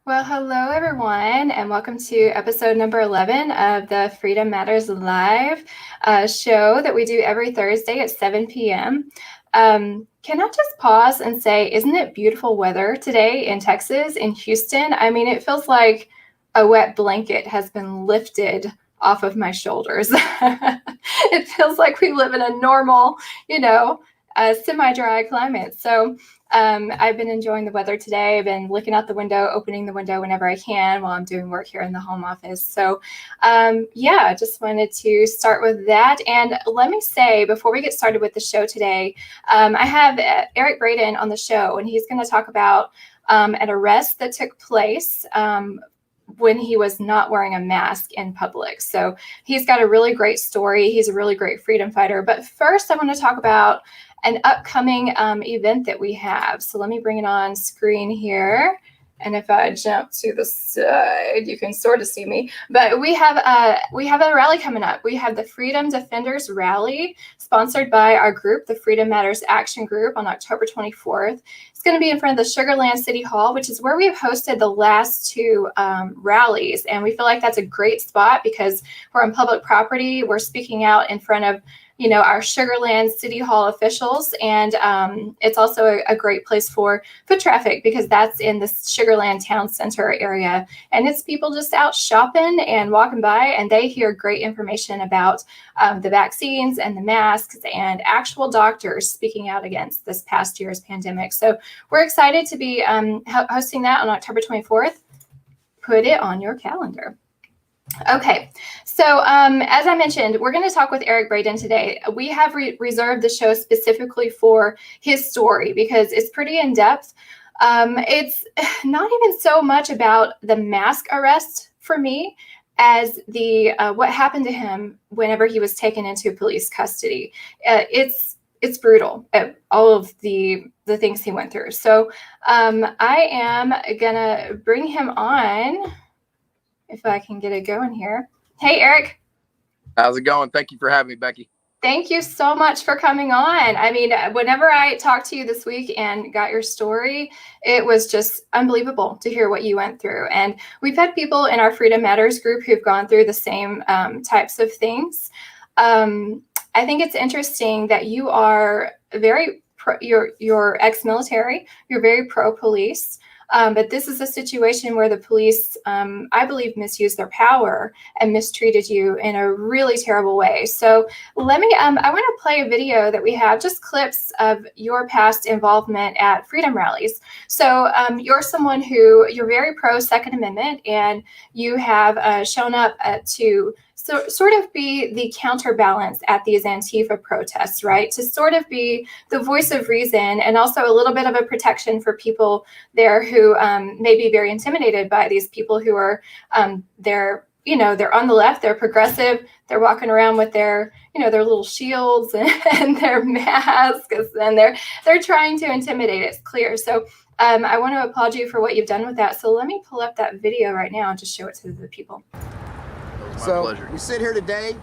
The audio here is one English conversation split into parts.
Well, hello everyone, and welcome to episode number 11 of the Freedom Matters Live show that we do every Thursday at 7 p.m. Can I just pause and say, isn't it beautiful weather today in Texas, in Houston? I mean, it feels like a wet blanket has been lifted off of my shoulders. It feels like we live in a normal, semi-dry climate. So I've been enjoying the weather today. I've been looking out the window, opening the window whenever I can while I'm doing work here in the home office. So I just wanted to start with that. And let me say, before we get started with the show today, I have Eric Braden on the show, and he's going to talk about an arrest that took place when he was not wearing a mask in public. So he's got a really great story. He's a really great freedom fighter. But first, I want to talk about an upcoming event that we have. So let me bring it on screen here. And if I jump to the side, you can sort of see me. But we have a rally coming up. We have the Freedom Defenders Rally, sponsored by our group, the Freedom Matters Action Group, on October 24th. It's going to be in front of the Sugar Land City Hall, which is where we've hosted the last two rallies. And we feel like that's a great spot because we're on public property. We're speaking out in front of our Sugar Land City Hall officials. And it's also a great place for foot traffic because that's in the Sugar Land Town Center area. And it's people just out shopping and walking by, and they hear great information about the vaccines and the masks and actual doctors speaking out against this past year's pandemic. So we're excited to be hosting that on October 24th. Put it on your calendar. Okay, so as I mentioned, we're going to talk with Eric Braden today. We have reserved the show specifically for his story because it's pretty in-depth. It's not even so much about the mask arrest for me as the what happened to him whenever he was taken into police custody. It's brutal, all of the things he went through. So I am going to bring him on. If I can get it going here. Hey, Eric. How's it going? Thank you for having me, Becky. Thank you so much for coming on. I mean, whenever I talked to you this week and got your story, it was just unbelievable to hear what you went through. And we've had people in our Freedom Matters group who've gone through the same types of things. I think it's interesting that you are you're ex-military, you're very pro-police. But this is a situation where the police, I believe, misused their power and mistreated you in a really terrible way. So I want to play a video that we have, just clips of your past involvement at freedom rallies. So you're someone you're very pro Second Amendment, and you have shown up to sort of be the counterbalance at these Antifa protests, right? To sort of be the voice of reason and also a little bit of a protection for people there who may be very intimidated by these people who are they're on the left, they're progressive, they're walking around with their little shields and their masks, and they're trying to intimidate. It's clear. So I want to applaud you for what you've done with that. So let me pull up that video right now and just show it to the people. So pleasure. we sit here today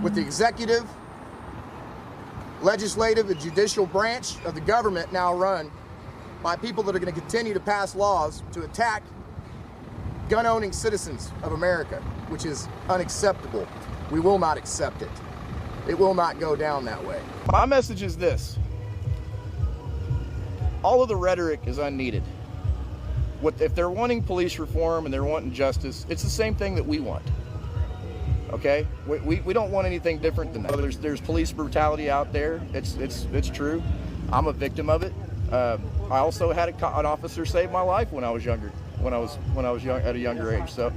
with the executive, legislative, and judicial branch of the government now run by people that are going to continue to pass laws to attack gun-owning citizens of America, which is unacceptable. We will not accept it. It will not go down that way. My message is this: all of the rhetoric is unneeded. If they're wanting police reform and they're wanting justice, it's the same thing that we want. Okay, we don't want anything different than that. There's police brutality out there. It's true. I'm a victim of it. I also had an officer save my life when I was younger. When I was young, at a younger age. So,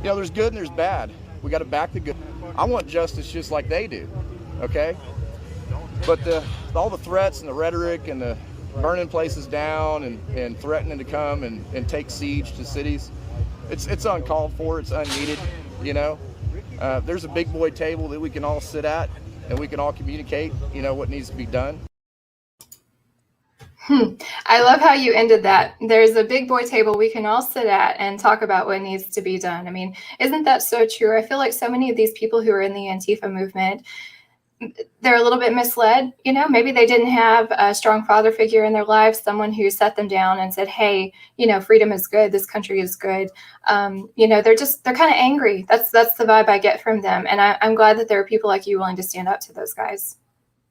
there's good and there's bad. We got to back the good. I want justice just like they do. Okay, but all the threats and the rhetoric and the burning places down and threatening to come and take siege to cities, it's uncalled for. It's unneeded. There's a big boy table that we can all sit at and we can all communicate what needs to be done. I love how you ended that. There's a big boy table we can all sit at and talk about what needs to be done. I mean, isn't that so true? I feel like so many of these people who are in the Antifa movement, they're a little bit misled. Maybe they didn't have a strong father figure in their lives, someone who set them down and said, hey, freedom is good, this country is good. They're kind of angry. That's the vibe I get from them, and I'm glad that there are people like you willing to stand up to those guys.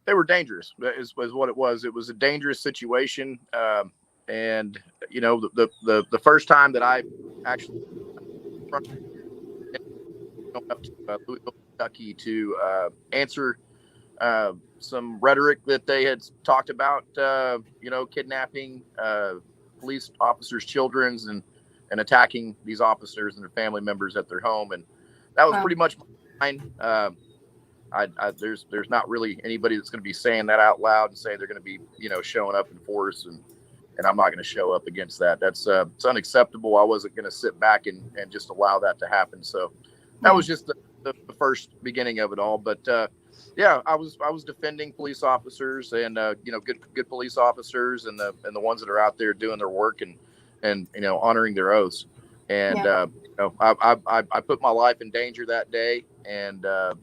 They were dangerous. Is what it was. It was a dangerous situation, and the first time that I actually went up to Louisville, Kentucky, to answer some rhetoric that they had talked about, kidnapping police officers' children's and attacking these officers and their family members at their home, and that was pretty much mine. There's not really anybody that's going to be saying that out loud and say they're going to be, showing up in force, and I'm not going to show up against that. That's it's unacceptable. I wasn't going to sit back and just allow that to happen. So that was just the first beginning of it all. But I was defending police officers and good police officers and the ones that are out there doing their work and honoring their oaths. And I put my life in danger that day, and I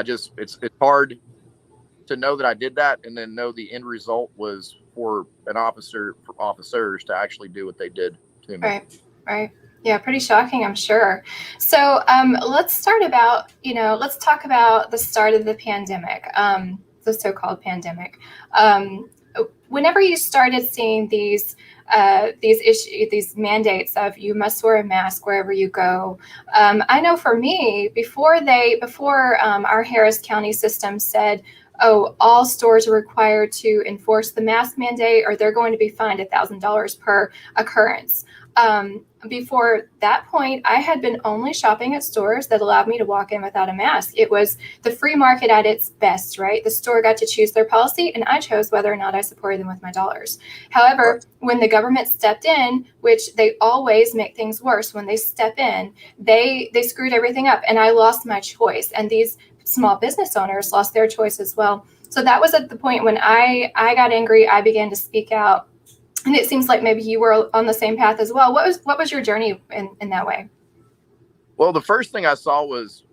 just, it's hard to know that I did that and then know the end result was for officers to actually do what they did to me. Right. Yeah, pretty shocking, I'm sure. So let's talk about the start of the pandemic, the so-called pandemic. Whenever you started seeing these mandates of you must wear a mask wherever you go, I know for me, before our Harris County system said, oh, all stores are required to enforce the mask mandate or they're going to be fined $1,000 per occurrence. Before that point, I had been only shopping at stores that allowed me to walk in without a mask. It was the free market at its best, right? The store got to choose their policy, and I chose whether or not I supported them with my dollars. However, when the government stepped in, which they always make things worse when they step in, they screwed everything up, and I lost my choice. And these small business owners lost their choice as well. So that was at the point when I got angry. I began to speak out. And it seems like maybe you were on the same path as well. What was your journey in that way? Well, the first thing I saw was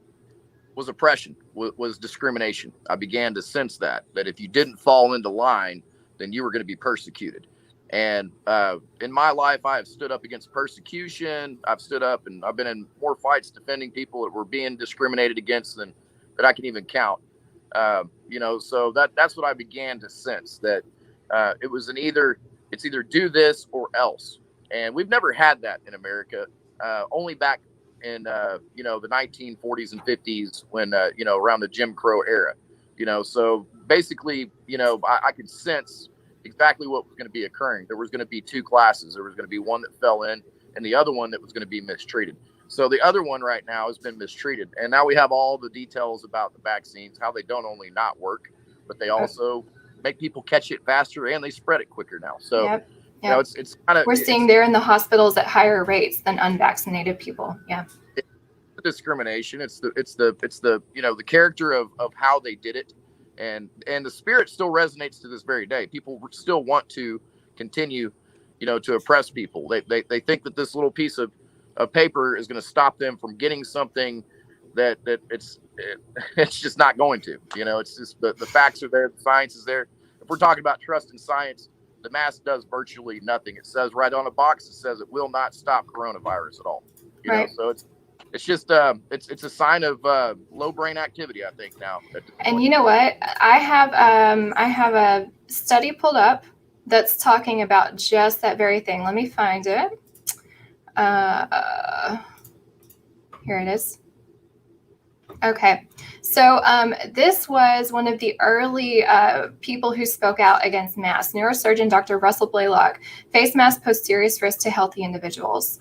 oppression, was discrimination. I began to sense that if you didn't fall into line, then you were going to be persecuted. And in my life, I have stood up against persecution. I've stood up and I've been in more fights defending people that were being discriminated against than that I can even count. So that's what I began to sense, that it was it's either do this or else. And we've never had that in America, only back in, the 1940s and 50s when, around the Jim Crow era, so basically, I could sense exactly what was going to be occurring. There was going to be two classes. There was going to be one that fell in and the other one that was going to be mistreated. So the other one right now has been mistreated. And now we have all the details about the vaccines, how they don't only not work, but they also make people catch it faster and they spread it quicker now. So, it's kind of, we're seeing they're in the hospitals at higher rates than unvaccinated people. Yeah. It's discrimination. It's the character of how they did it. And the spirit still resonates to this very day. People still want to continue, to oppress people. They think that this little piece of paper is going to stop them from getting something that it's just not going to. It's just the facts are there, the science is there. If we're talking about trust in science, the mask does virtually nothing. It says right on the box, it says it will not stop coronavirus at all. So it's just it's a sign of low brain activity, I think, now. And you know what? I have a study pulled up that's talking about just that very thing. Let me find it. Here it is. Okay, so this was one of the early people who spoke out against masks. Neurosurgeon Dr. Russell Blaylock. Face masks pose serious risk to healthy individuals.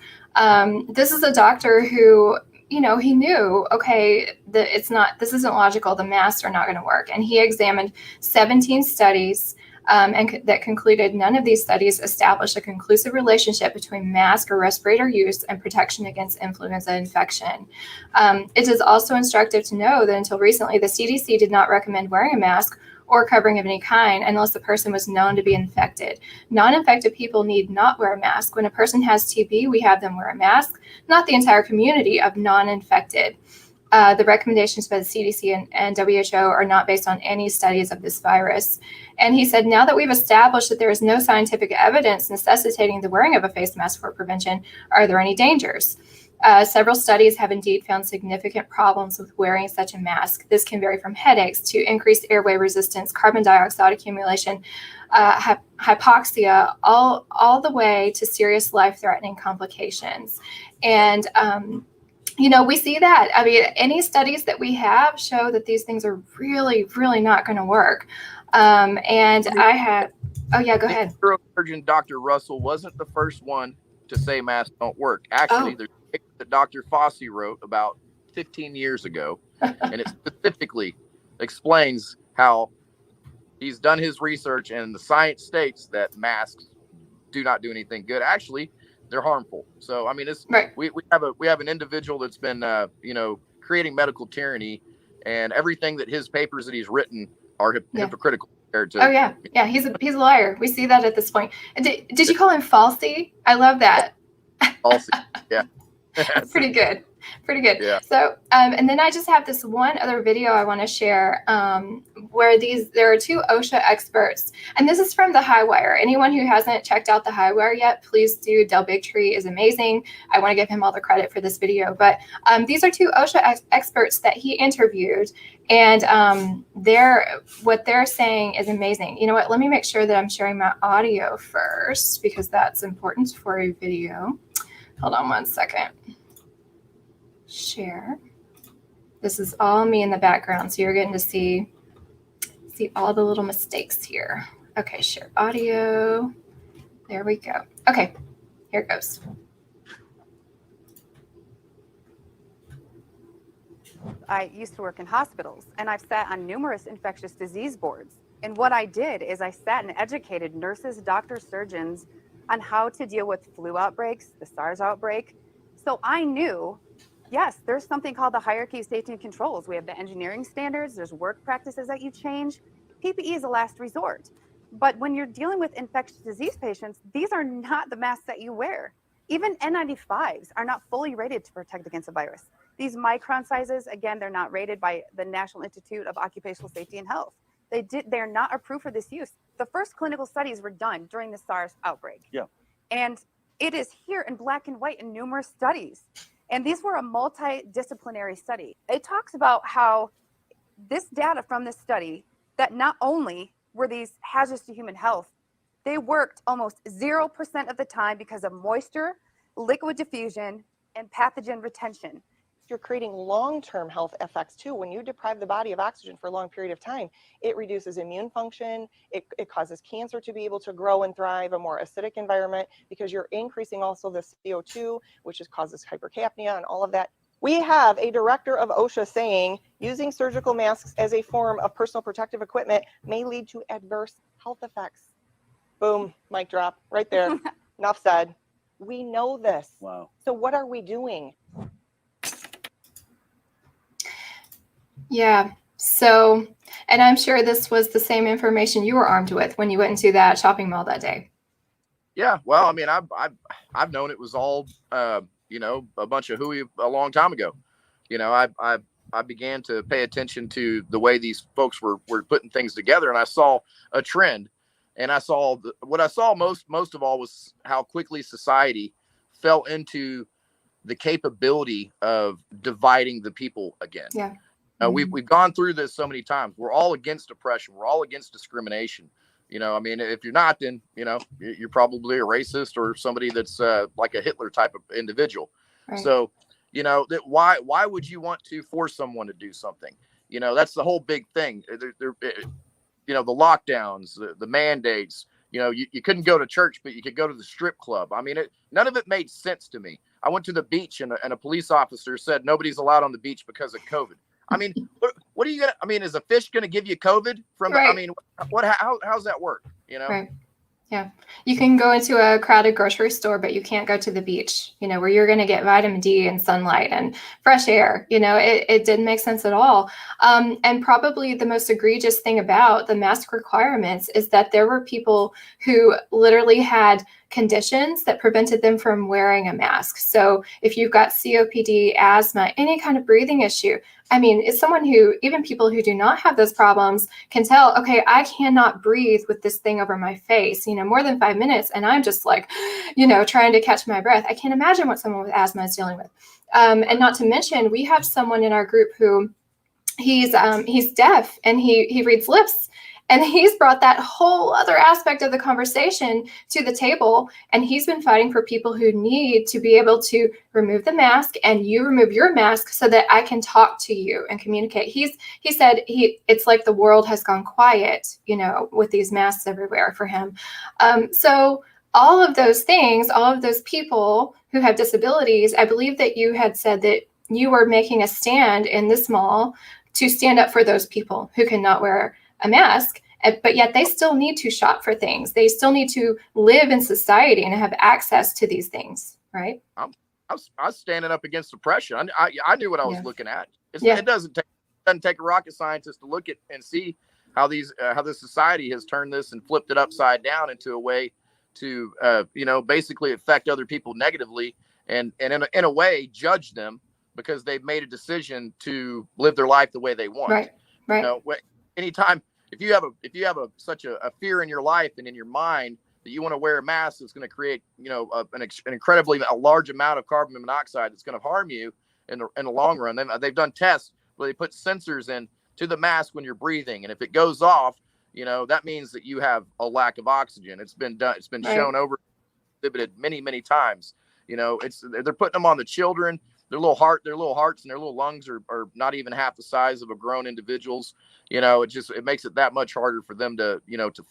This is a doctor who, he knew, okay, this isn't logical. The masks are not going to work. And he examined 17 studies that concluded none of these studies established a conclusive relationship between mask or respirator use and protection against influenza infection. It is also instructive to know that until recently, the CDC did not recommend wearing a mask or covering of any kind unless the person was known to be infected. Non-infected people need not wear a mask. When a person has TB, we have them wear a mask, not the entire community of non-infected. The recommendations by the CDC and WHO are not based on any studies of this virus. And he said, now that we've established that there is no scientific evidence necessitating the wearing of a face mask for prevention, are there any dangers? Several studies have indeed found significant problems with wearing such a mask. This can vary from headaches to increased airway resistance, carbon dioxide accumulation, hypoxia, all the way to serious life-threatening complications. And we see that. I mean, any studies that we have show that these things are really, really not going to work. And I had, oh yeah, go ahead. Neurosurgeon Dr. Russell wasn't the first one to say masks don't work. Actually, there's a paper that Dr. Fossey wrote about 15 years ago, and it specifically explains how he's done his research, and the science states that masks do not do anything good. Actually, they're harmful. So, I mean, it's right. we have an individual that's been, creating medical tyranny, and everything that his papers that he's written are hypocritical. Oh yeah, he's a liar. We see that at this point. And did you call him Falsey? I love that. Falsey, yeah. Pretty good. Yeah. So, and then I just have this one other video I want to share where there are two OSHA experts, and this is from the Highwire. Anyone who hasn't checked out the Highwire yet, please do. Del Bigtree is amazing. I want to give him all the credit for this video, but these are two OSHA experts that he interviewed, and what they're saying is amazing. You know what? Let me make sure that I'm sharing my audio first, because that's important for a video. Hold on one second. Share. This is all me in the background, so you're getting to see all the little mistakes here. Okay, share audio. There we go. Okay, here it goes. I used to work in hospitals, and I've sat on numerous infectious disease boards. And what I did is I sat and educated nurses, doctors, surgeons on how to deal with flu outbreaks, the SARS outbreak. So I knew, yes, there's something called the hierarchy of safety and controls. We have the engineering standards, there's work practices that you change. PPE is a last resort. But when you're dealing with infectious disease patients, these are not the masks that you wear. Even N95s are not fully rated to protect against a virus. These micron sizes, again, they're not rated by the National Institute of Occupational Safety and Health. They're not approved for this use. The first clinical studies were done during the SARS outbreak. Yeah. And it is here in black and white in numerous studies. And these were a multidisciplinary study. It talks about how this data from this study, that not only were these hazards to human health, they worked almost 0% of the time because of moisture, liquid diffusion, and pathogen retention. You're creating long-term health effects too. When you deprive the body of oxygen for a long period of time, it reduces immune function. It causes cancer to be able to grow and thrive, a more acidic environment, because you're increasing also the CO2, which causes hypercapnia and all of that. We have a director of OSHA saying using surgical masks as a form of personal protective equipment may lead to adverse health effects. Boom, mic drop right there. Enough said. We know this. Wow. So what are we doing? Yeah. So, and I'm sure this was the same information you were armed with when you went into that shopping mall that day. Yeah. Well, I mean, I've known it was all, a bunch of hooey a long time ago. I began to pay attention to the way these folks were putting things together, and I saw a trend, and I saw what I saw most of all was how quickly society fell into the capability of dividing the people again. Yeah. We've gone through this so many times. We're all against oppression. We're all against discrimination. I mean, if you're not, then, you're probably a racist or somebody that's like a Hitler type of individual. Right. So, why would you want to force someone to do something? That's the whole big thing. The lockdowns, the mandates, you couldn't go to church, but you could go to the strip club. I mean, none of it made sense to me. I went to the beach and a police officer said nobody's allowed on the beach because of COVID. I mean, what are you gonna? I mean, is a fish gonna give you COVID from? Right. I mean, how's that work? Right. Yeah, you can go into a crowded grocery store, but you can't go to the beach. Where you're gonna get vitamin D and sunlight and fresh air. It didn't make sense at all. And probably the most egregious thing about the mask requirements is that there were people who literally had conditions that prevented them from wearing a mask. So if you've got COPD, asthma, any kind of breathing issue, I mean, it's someone who, even people who do not have those problems can tell, okay, I cannot breathe with this thing over my face, more than 5 minutes. And I'm just like, trying to catch my breath. I can't imagine what someone with asthma is dealing with. And not to mention, we have someone in our group who he's deaf and he reads lips. And he's brought that whole other aspect of the conversation to the table. And he's been fighting for people who need to be able to remove the mask and you remove your mask so that I can talk to you and communicate. He said it's like the world has gone quiet, with these masks everywhere for him. So all of those things, all of those people who have disabilities, I believe that you had said that you were making a stand in this mall to stand up for those people who cannot wear a mask, but yet they still need to shop for things. They still need to live in society and have access to these things, right? I was standing up against oppression. I knew what I was looking at. It doesn't take a rocket scientist to look at and see how this society has turned this and flipped it upside down into a way to basically affect other people negatively and in a way judge them because they've made a decision to live their life the way they want. Right. Anytime if you have such a fear in your life and in your mind that you want to wear a mask that's going to create an incredibly large amount of carbon monoxide that's going to harm you in the long run. They've done tests where they put sensors in to the mask when you're breathing, and if it goes off, that means that you have a lack of oxygen. It's been done. It's been shown over, exhibited many times. They're putting them on the children. Their little hearts and their little lungs are not even half the size of a grown individual's. It makes it that much harder for them to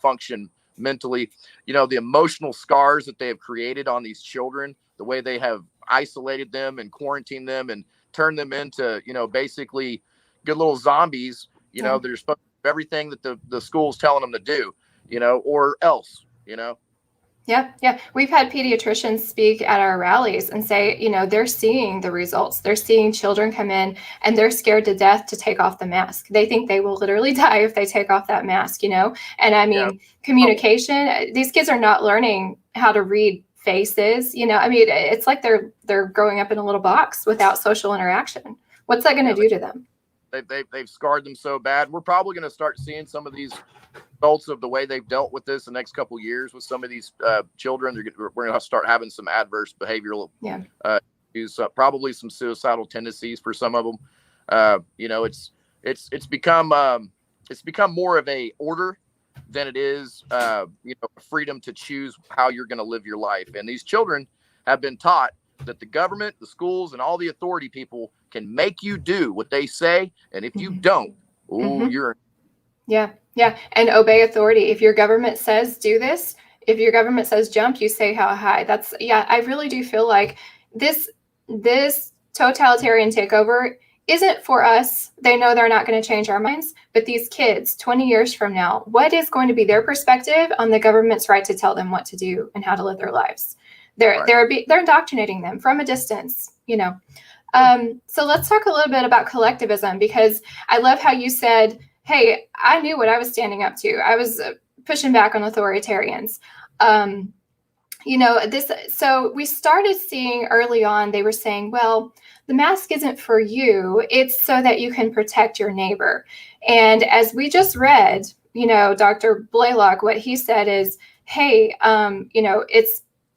function mentally. The emotional scars that they have created on these children, the way they have isolated them and quarantined them and turned them into, basically good little zombies, they're supposed to do everything that the school's telling them to do, or else, Yeah. We've had pediatricians speak at our rallies and say, they're seeing the results. They're seeing children come in and they're scared to death to take off the mask. They think they will literally die if they take off that mask, And I mean, communication, these kids are not learning how to read faces, it's like they're growing up in a little box without social interaction. What's that going to do to them? They've scarred them so bad. We're probably going to start seeing some of these results of the way they've dealt with this the next couple of years with some of these children. We're going to start having some adverse behavioral issues, probably some suicidal tendencies for some of them. It's become more of a order than it is freedom to choose how you're going to live your life. And these children have been taught that the government, the schools, and all the authority people can make you do what they say, and if you don't, you're and obey authority. If your government says do this, if your government says jump, you say how high. I really do feel like this totalitarian takeover isn't for us. They know they're not going to change our minds, but these kids 20 years from now, what is going to be their perspective on the government's right to tell them what to do and how to live their lives? They're indoctrinating them from a distance, So let's talk a little bit about collectivism, because I love how you said, hey, I knew what I was standing up to. I was pushing back on authoritarians. So we started seeing early on, they were saying, well, the mask isn't for you. It's so that you can protect your neighbor. And as we just read, Dr. Blaylock, what he said is, hey,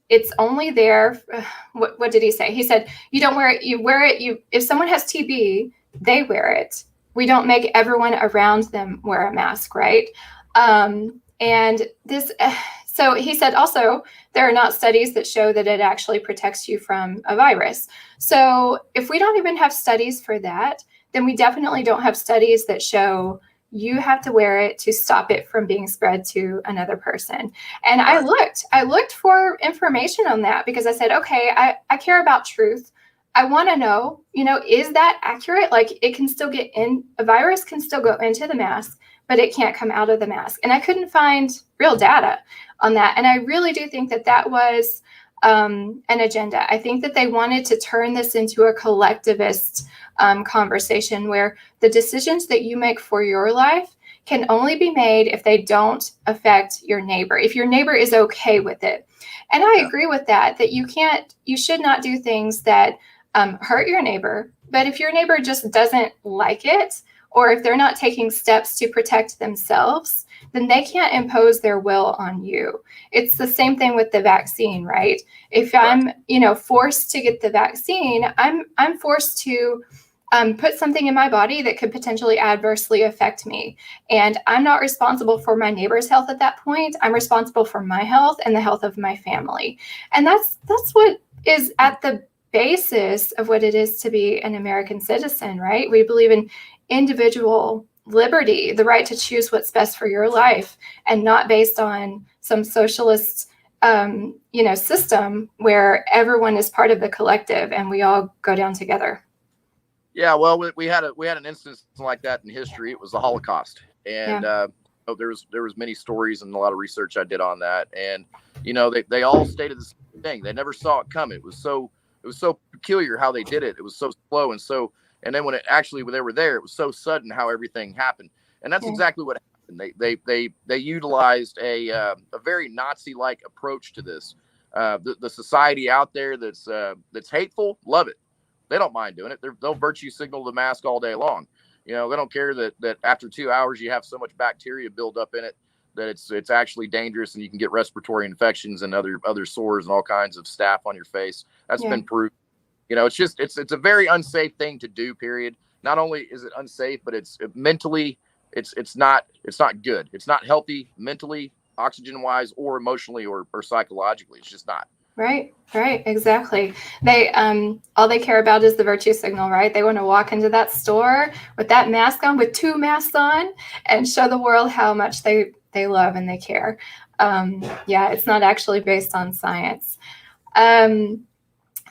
it's only there. What did he say? He said, you don't wear it. You wear it. If someone has TB, they wear it. We don't make everyone around them wear a mask, right? So he said also, there are not studies that show that it actually protects you from a virus. So if we don't even have studies for that, then we definitely don't have studies that show you have to wear it to stop it from being spread to another person. And I looked for information on that because I said, okay, I care about truth. I want to know, is that accurate? Like it can still get in, a virus can still go into the mask, but it can't come out of the mask. And I couldn't find real data on that. And I really do think that was an agenda. I think that they wanted to turn this into a collectivist conversation where the decisions that you make for your life can only be made if they don't affect your neighbor, if your neighbor is okay with it. And I agree with that, that you should not do things that hurt your neighbor. But if your neighbor just doesn't like it, or if they're not taking steps to protect themselves, then they can't impose their will on you. It's the same thing with the vaccine, right? If I'm, forced to get the vaccine, I'm forced to put something in my body that could potentially adversely affect me. And I'm not responsible for my neighbor's health at that point. I'm responsible for my health and the health of my family. And that's what is at the basis of what it is to be an American citizen, right? We believe in individual liberty, the right to choose what's best for your life, and not based on some socialist system where everyone is part of the collective and we all go down together. Yeah, well, we had an instance like that in history. It was the Holocaust, and there was many stories and a lot of research I did on that. And they all stated the same thing. They never saw it coming. It was so peculiar how they did it. It was so slow and then when they were there, it was so sudden how everything happened. And that's exactly what happened. They utilized a very Nazi-like approach to this. The society out there that's hateful, love it. They don't mind doing it. They'll virtue signal the mask all day long. They don't care that after 2 hours you have so much bacteria build up in it that it's actually dangerous and you can get respiratory infections and other sores and all kinds of staph on your face. That's been proved. It's a very unsafe thing to do, period. Not only is it unsafe, but it's mentally, it's not good. It's not healthy mentally, oxygen wise, or emotionally or psychologically. It's just not. Right, exactly. They all they care about is the virtue signal, right? They want to walk into that store with that mask on, with 2 masks on, and show the world how much they love and they care. It's not actually based on science.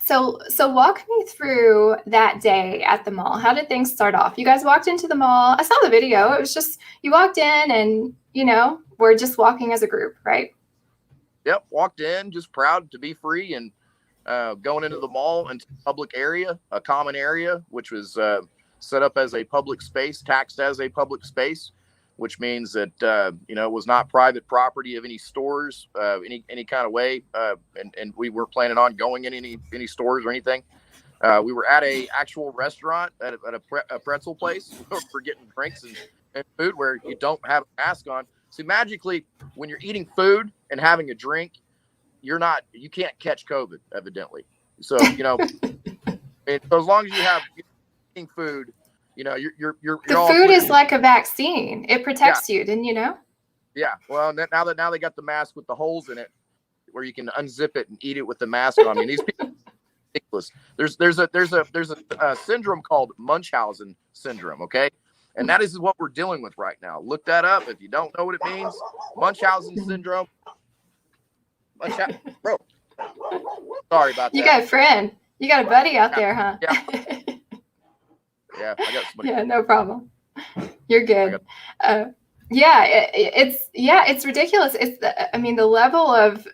So walk me through that day at the mall. How did things start off? You guys walked into the mall. I saw the video. It was just, you walked in and, we're just walking as a group, right? Yep. Walked in, just proud to be free and going into the mall into a public area, a common area, which was set up as a public space, taxed as a public space, which means that, it was not private property of any stores, any kind of way. And we weren't planning on going in any stores or anything. We were at a actual restaurant at a pretzel place for getting drinks and food where you don't have a mask on. See, magically, when you're eating food and having a drink, you can't catch COVID, evidently. So, so as long as you have eating food, you're the all food is like a vaccine. It protects you, didn't you know? Yeah. Well, now they got the mask with the holes in it where you can unzip it and eat it with the mask on. I mean, these people are ridiculous. There's a syndrome called Munchausen syndrome. Okay. And that is what we're dealing with right now. Look that up if you don't know what it means. Munchausen syndrome. Bro. Sorry about that. You got a friend. You got a buddy out there, huh? Yeah. Yeah, I got somebody. Yeah, no problem. You're good. It's ridiculous. It's the level of,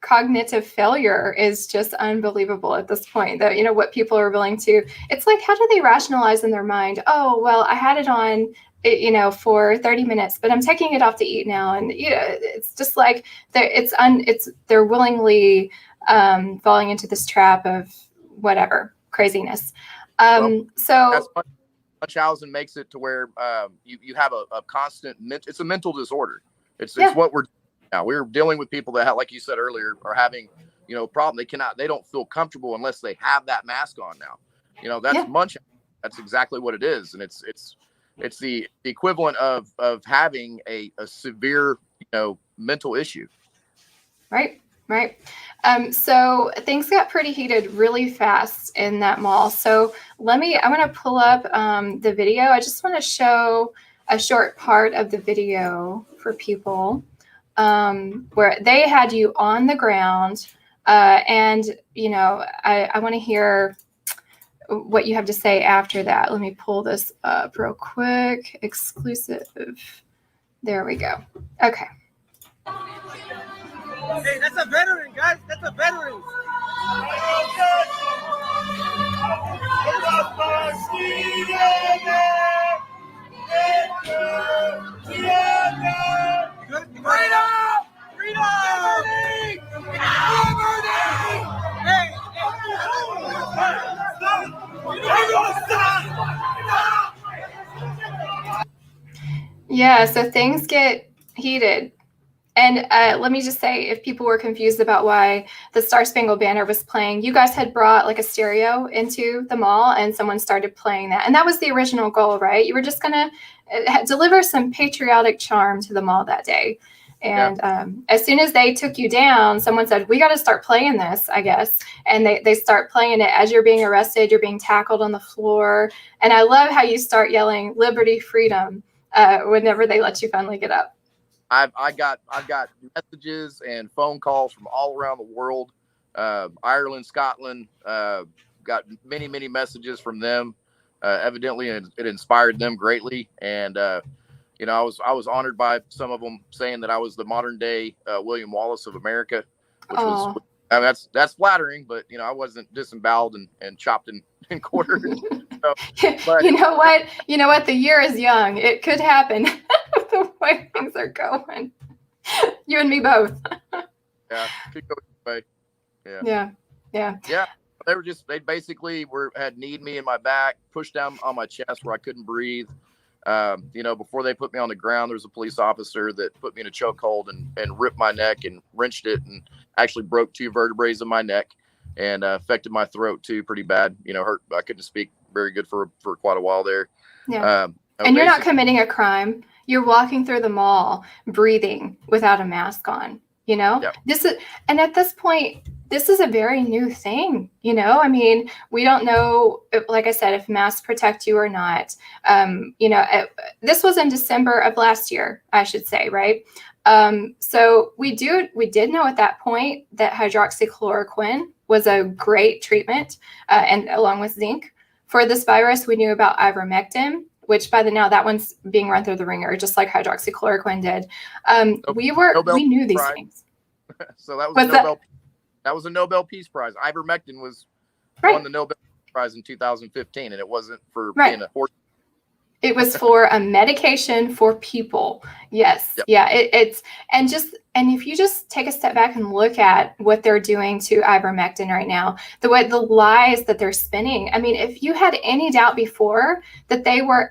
cognitive failure is just unbelievable at this point. That what people are willing to, it's like, how do they rationalize in their mind? Oh, well, I had it on for 30 minutes, but I'm taking it off to eat now. And it's just like they're willingly falling into this trap of whatever craziness. So Munchausen makes it to where you have a constant it's a mental disorder. It's what we're now. We're dealing with people that have, like you said earlier, are having problem. They don't feel comfortable unless they have that mask on now. That's Munchausen. That's exactly what it is. And it's the equivalent of having a severe mental issue. Right. So things got pretty heated really fast in that mall. So I'm going to pull up the video. I just want to show a short part of the video for people where they had you on the ground. And I want to hear what you have to say after that. Let me pull this up real quick. Exclusive. There we go. Okay. Hey, that's a veteran, guys. That's a veteran. Yeah, so things get heated. And let me just say, if people were confused about why the Star Spangled Banner was playing, you guys had brought like a stereo into the mall and someone started playing that. And that was the original goal, right? You were just going to deliver some patriotic charm to the mall that day. And as soon as they took you down, someone said, we got to start playing this, I guess. And they start playing it as you're being arrested, you're being tackled on the floor. And I love how you start yelling liberty, freedom whenever they let you finally get up. I've got messages and phone calls from all around the world, Ireland, Scotland. Got many messages from them. Evidently, it inspired them greatly, and you know, I was honored by some of them saying that I was the modern day William Wallace of America, which was I mean, that's flattering, but you know, I wasn't disemboweled and chopped in quarters. So, but you know what? The year is young. It could happen. The way things are going. You and me both. Yeah, could go either way. Yeah. They basically had kneed me in my back, pushed down on my chest where I couldn't breathe. You know, before they put me on the ground, there was a police officer that put me in a chokehold and ripped my neck and wrenched it and actually broke 2 vertebrae of my neck and affected my throat too pretty bad. You know, hurt. I couldn't speak very good for quite a while there. Yeah. And you're not committing a crime. You're walking through the mall, breathing without a mask on, you know? Yep. And at this point, this is a very new thing, you know? I mean, we don't know, like I said, if masks protect you or not. You know, this was in December of last year, I should say, right? So we did know at that point that hydroxychloroquine was a great treatment, and along with zinc. For this virus, we knew about ivermectin, which by now that one's being run through the ringer, just like hydroxychloroquine did. We knew these things. So that was a Nobel Peace Prize. Ivermectin won the Nobel Peace Prize in 2015, and it wasn't for being a horse. It was for a medication for people. Yes. Yep. Yeah. And if you just take a step back and look at what they're doing to ivermectin right now, the lies that they're spinning. I mean, if you had any doubt before that they were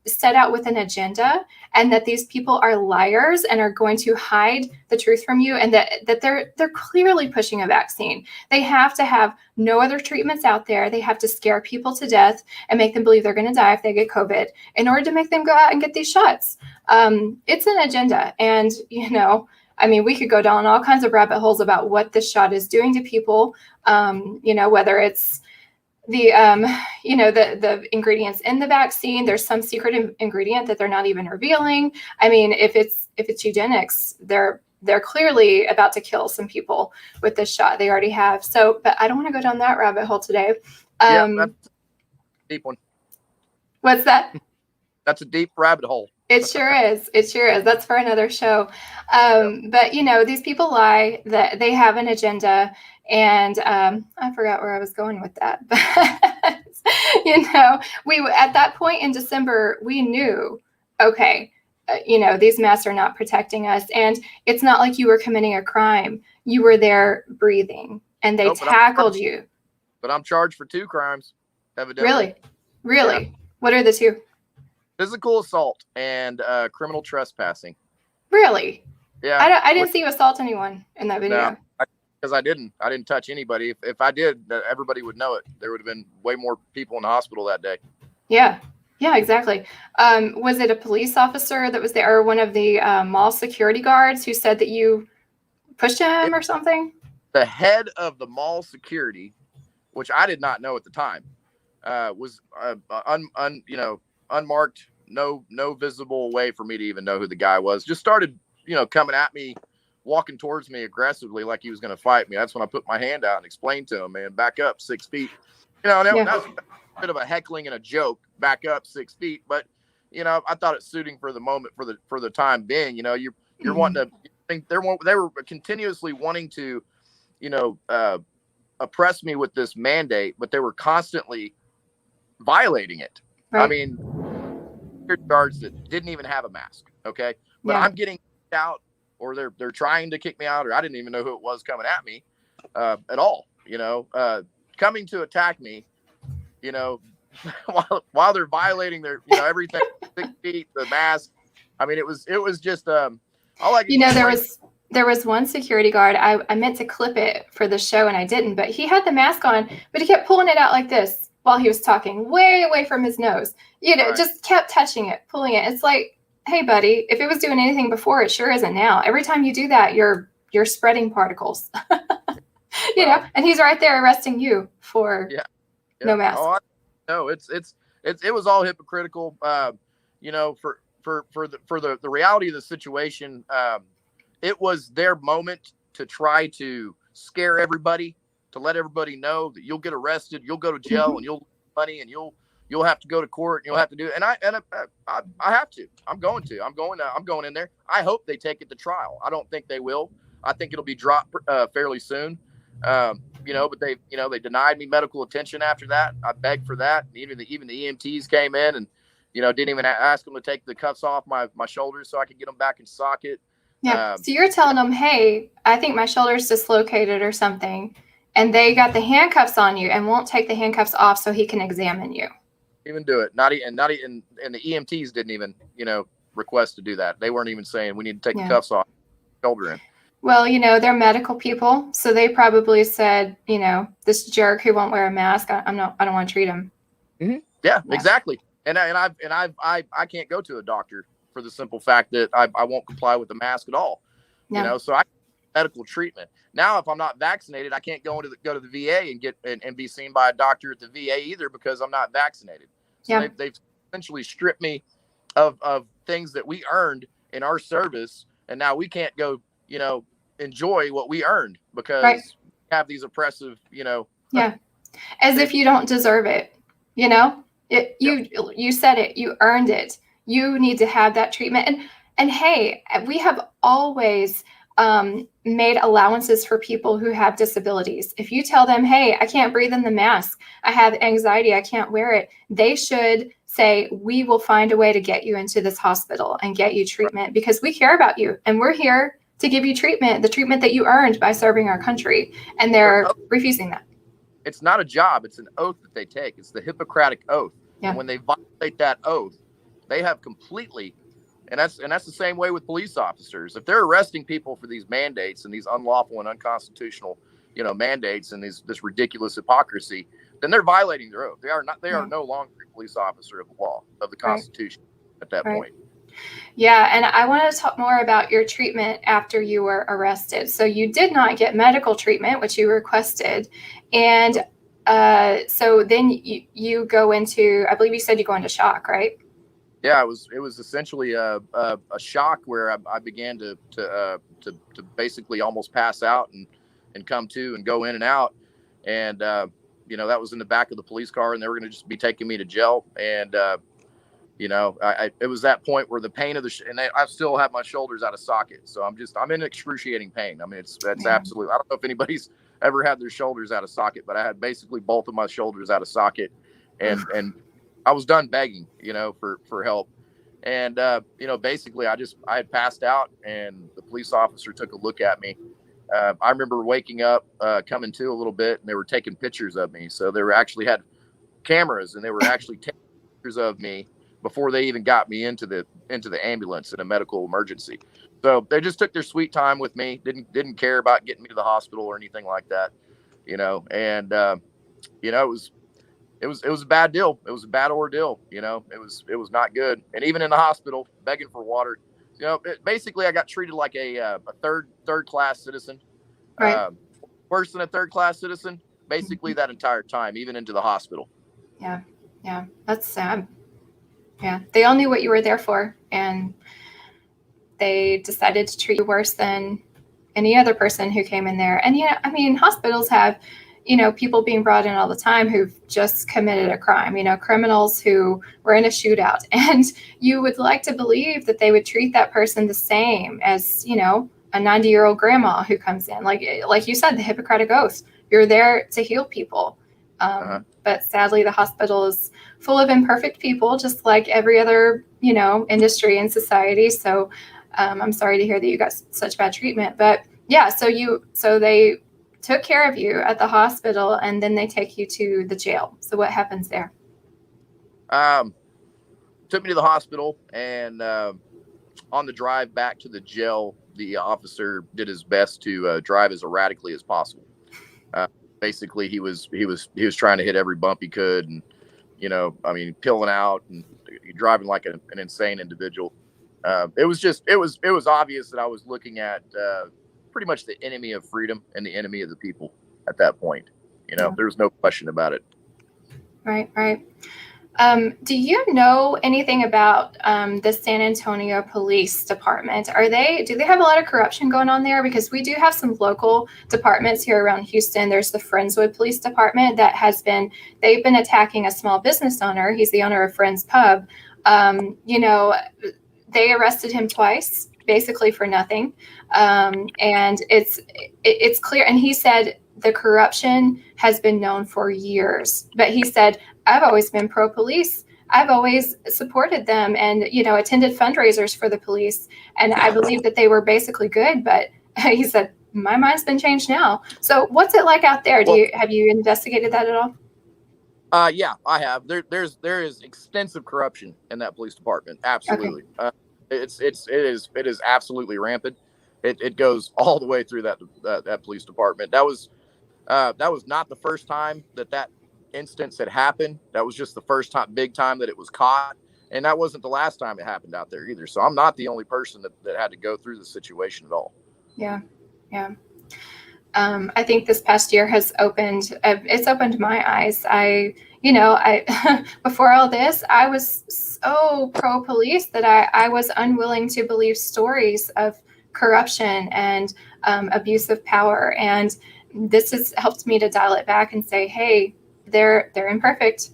set out with an agenda and that these people are liars and are going to hide the truth from you, and that they're clearly pushing a vaccine. They have to have no other treatments out there. They have to scare people to death and make them believe they're going to die if they get COVID in order to make them go out and get these shots. It's an agenda. And, you know, I mean, we could go down all kinds of rabbit holes about what this shot is doing to people, you know, whether it's the ingredients in the vaccine. There's some secret ingredient that they're not even revealing. I mean, if it's eugenics, they're clearly about to kill some people with this shot. They already have. So, but I don't want to go down that rabbit hole today. That's a deep one. What's that? That's a deep rabbit hole. It sure is. It sure is. That's for another show. But, you know, these people lie, that they have an agenda. And I forgot where I was going with that. But, you know, at that point in December, we knew, okay, you know, these masks are not protecting us. And it's not like you were committing a crime. You were there breathing and they tackled you. But I'm charged for 2 crimes, evidently. Really? Yeah. What are the 2? Physical assault and criminal trespassing. Really? Yeah. I didn't see you assault anyone in that video. No, because I didn't touch anybody. If I did, everybody would know it. There would have been way more people in the hospital that day. Yeah, exactly. Was it a police officer that was there, or one of the mall security guards who said that you pushed him or something? The head of the mall security, which I did not know at the time, was unmarked, no visible way for me to even know who the guy was. Just started, you know, coming at me, walking towards me aggressively like he was going to fight me. That's when I put my hand out and explained to him, man, back up 6 feet. You know, that was a bit of a heckling and a joke, back up 6 feet. But, you know, I thought it suiting for the moment, for the time being. You know, you're wanting to think they were continuously wanting to, you know, oppress me with this mandate, but they were constantly violating it. Right. I mean, guards that didn't even have a mask. Okay. But I'm getting out, or they're trying to kick me out, or I didn't even know who it was coming at me at all, you know, coming to attack me, you know, while they're violating their, you know, everything, 6 feet, the mask, I mean, it was just all I could You know, explain. there was one security guard. I meant to clip it for the show and I didn't, but he had the mask on, but he kept pulling it out like this while he was talking, way away from his nose. You know, Right. just kept touching it, pulling it. It's like, hey, buddy, if it was doing anything before, it sure isn't now. Every time you do that, you're spreading particles. You know, and he's right there arresting you for no mask. Oh, no, it was all hypocritical. You know, for the reality of the situation, it was their moment to try to scare everybody, to let everybody know that you'll get arrested, you'll go to jail, and you'll lose money, and you'll have to go to court, and you'll have to do it. And I have to. I'm going in there. I hope they take it to trial. I don't think they will. I think it'll be dropped fairly soon. You know, but they denied me medical attention after that. I begged for that. Even the EMTs came in and, you know, didn't even ask them to take the cuffs off my shoulders so I could get them back in socket. Yeah. So you're telling them, hey, I think my shoulder's dislocated or something, and they got the handcuffs on you and won't take the handcuffs off so he can examine you. Even do it. Not even, and the EMTs didn't even, you know, request to do that. They weren't even saying we need to take the cuffs off, shoulder in. Well, you know, they're medical people, so they probably said, you know, this jerk who won't wear a mask, I don't want to treat him. Mm-hmm. Yeah, exactly. And I can't go to a doctor for the simple fact that I won't comply with the mask at all. You know, so I medical treatment. Now, if I'm not vaccinated, I can't go to the VA and get and be seen by a doctor at the VA either because I'm not vaccinated. So they've essentially stripped me of things that we earned in our service, and now we can't go, you know, enjoy what we earned because we have these oppressive, you know. As if you don't deserve it, you know. You said it, you earned it. You need to have that treatment. And hey, we have always made allowances for people who have disabilities. If you tell them, hey, I can't breathe in the mask, I have anxiety, I can't wear it, they should say, we will find a way to get you into this hospital and get you treatment because we care about you and we're here to give you treatment, the treatment that you earned by serving our country. And they're refusing that. It's not a job. It's an oath that they take. It's the Hippocratic Oath. Yeah. And when they violate that oath, they have completely, and that's the same way with police officers. If they're arresting people for these mandates and these unlawful and unconstitutional, you know, mandates and this ridiculous hypocrisy, then they're violating their oath. They are no longer a police officer of the law, of the Constitution at that point. Yeah, and I want to talk more about your treatment after you were arrested. So you did not get medical treatment, which you requested, and so then you go into, I believe you said you go into shock, right? Yeah, it was essentially a shock where I began to basically almost pass out and come to and go in and out, and you know, that was in the back of the police car, and they were going to just be taking me to jail, and you know, it was that point where the pain of and I still have my shoulders out of socket. So I'm in excruciating pain. I mean, that's absolute. I don't know if anybody's ever had their shoulders out of socket, but I had basically both of my shoulders out of socket, and I was done begging, you know, for help. And, you know, basically I had passed out and the police officer took a look at me. I remember waking up, coming to a little bit, and they were taking pictures of me. So they were actually had cameras and they were actually taking pictures of me before they even got me into the ambulance in a medical emergency. So they just took their sweet time with me. Didn't care about getting me to the hospital or anything like that, you know. And you know, it was a bad deal. It was a bad ordeal. You know, it was not good. And even in the hospital, begging for water, you know, basically I got treated like a third class citizen, worse than a third class citizen. Basically that entire time, even into the hospital. Yeah, that's sad. Yeah, they all knew what you were there for, and they decided to treat you worse than any other person who came in there. And yeah, I mean, hospitals have, you know, people being brought in all the time who've just committed a crime, you know, criminals who were in a shootout. And you would like to believe that they would treat that person the same as, you know, a 90-year-old grandma who comes in. Like you said, the Hippocratic Oath, you're there to heal people. But sadly, the hospital is full of imperfect people, just like every other, you know, industry and society. So I'm sorry to hear that you got such bad treatment. But yeah, so they took care of you at the hospital, and then they take you to the jail. So what happens there? Took me to the hospital and on the drive back to the jail, the officer did his best to drive as erratically as possible. Basically, he was trying to hit every bump he could, and I mean, peeling out and driving like an insane individual. It was obvious that I was looking at pretty much the enemy of freedom and the enemy of the people at that point. Yeah. There was no question about it. Right. Do you know anything about the San Antonio Police Department? Do they have a lot of corruption going on there? Because we do have some local departments here around Houston. There's the Friendswood Police Department they've been attacking a small business owner. He's the owner of Friends Pub. They arrested him twice, basically for nothing. And it's clear. And he said the corruption has been known for years, but he said, I've always been pro-police. I've always supported them and, attended fundraisers for the police. And I believe that they were basically good, but he said, my mind's been changed now. So what's it like out there? Have you investigated that at all? Yeah, I have. There is extensive corruption in that police department. Absolutely. Okay. It is absolutely rampant. It goes all the way through that police department. That was not the first time that instance had happened. That was just the first big time that it was caught. And that wasn't the last time it happened out there either. So I'm not the only person that had to go through the situation at all. Yeah. I think this past year has opened my eyes. Before all this, I was so pro-police that I was unwilling to believe stories of corruption and abuse of power. And this has helped me to dial it back and say, hey, they're imperfect.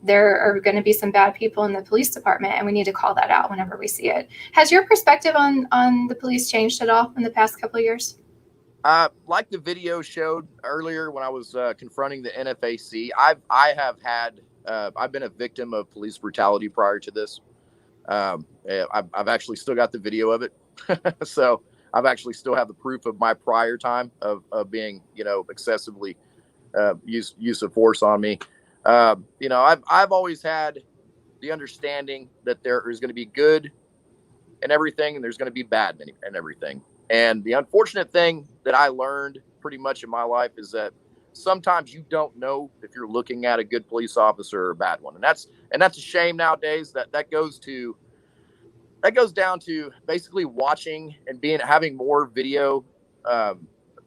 There are going to be some bad people in the police department, and we need to call that out whenever we see it. Has your perspective on the police changed at all in the past couple of years? Like the video showed earlier when I was confronting the NFAC, I've been a victim of police brutality prior to this. I've actually still got the video of it. So I've actually still have the proof of my prior time of being, excessively use of force on me. I've always had the understanding that there is going to be good in everything and there's going to be bad in everything. And the unfortunate thing that I learned pretty much in my life is that sometimes you don't know if you're looking at a good police officer or a bad one. And that's a shame nowadays. That goes down to basically watching and having more video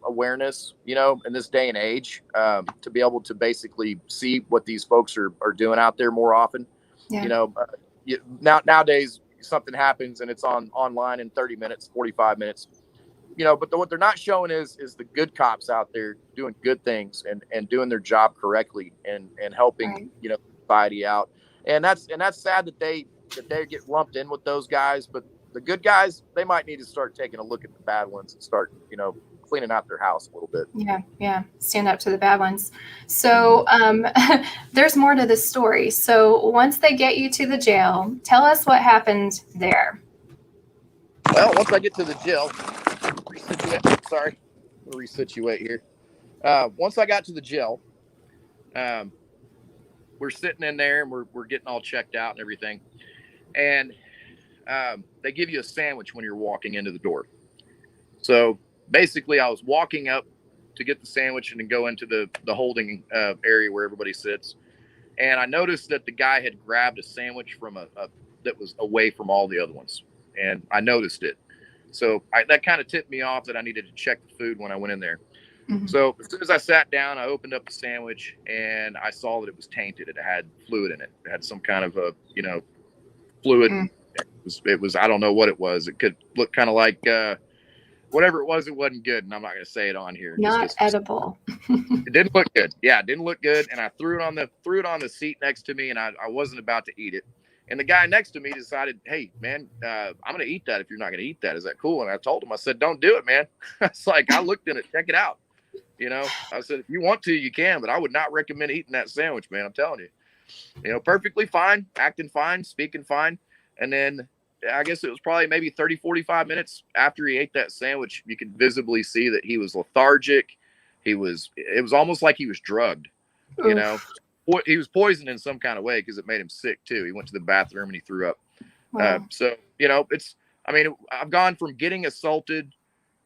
awareness, in this day and age, to be able to basically see what these folks are doing out there more often. Yeah. Nowadays something happens and it's online in 30 minutes, 45 minutes. But what they're not showing is the good cops out there doing good things and doing their job correctly and helping, right, society out. And that's sad that they get lumped in with those guys. But the good guys, they might need to start taking a look at the bad ones and start, cleaning out their house a little bit. Yeah. Stand up to the bad ones. So there's more to this story. So once they get you to the jail, tell us what happened there. Well, once I get to the jail, resituate here. Once I got to the jail, we're sitting in there and we're getting all checked out and everything. And they give you a sandwich when you're walking into the door. So basically I was walking up to get the sandwich and then go into the holding area where everybody sits. And I noticed that the guy had grabbed a sandwich from that was away from all the other ones. And I noticed it. So that kind of tipped me off that I needed to check the food when I went in there. Mm-hmm. So as soon as I sat down, I opened up the sandwich and I saw that it was tainted. It had fluid in it. It had some kind of fluid. Mm. It was, I don't know what it was. It could look kind of like, whatever it wasn't good. And I'm not going to say it on here. Not edible. It didn't look good. Yeah, it didn't look good. And I threw it on the seat next to me and I wasn't about to eat it. And the guy next to me decided, hey, man, I'm going to eat that if you're not going to eat that. Is that cool? And I told him, I said, don't do it, man. It's like, I looked in it, check it out. I said, if you want to, you can, but I would not recommend eating that sandwich, man. I'm telling you, perfectly fine, acting fine, speaking fine. And then I guess it was probably maybe 30, 45 minutes after he ate that sandwich, you could visibly see that he was lethargic. It was almost like he was drugged, He was poisoned in some kind of way because it made him sick too. He went to the bathroom and he threw up. Wow. So, I mean, I've gone from getting assaulted,